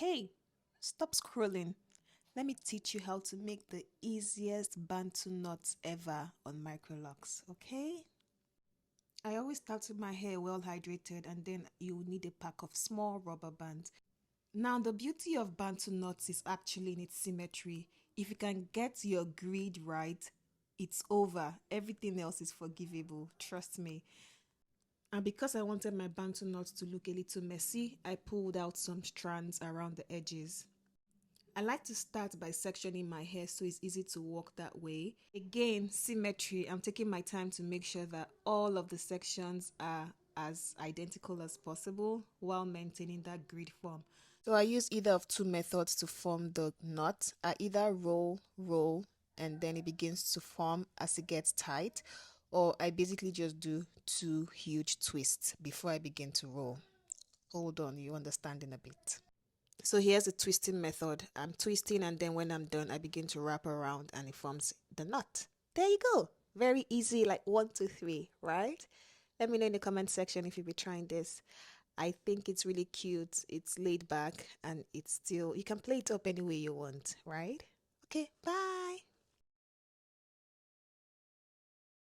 Hey, stop scrolling. Let me teach you how to make the easiest Bantu knots ever on Microlocs, okay? I always start with my hair well hydrated, and then you will need a pack of small rubber bands. Now, the beauty of Bantu knots is actually in its symmetry. If you can get your grid right, it's over. Everything else is forgivable, trust me. And because I wanted my Bantu knots to look a little messy, I pulled out some strands around the edges. I like to start by sectioning my hair so it's easy to walk that way. Again, symmetry. I'm taking my time to make sure that all of the sections are as identical as possible while maintaining that grid form. So I use either of two methods to form the knot. I either roll, and then it begins to form as it gets tight, or I basically just do two huge twists before I begin to roll. Hold on, you understand in a bit. So here's the twisting method. I'm twisting, and then when I'm done, I begin to wrap around and it forms the knot. There you go. Very easy, like 1, 2, 3, right? Let me know in the comment section if you'll be trying this. I think it's really cute. It's laid back and it's still, you can play it up any way you want, right? Okay, bye.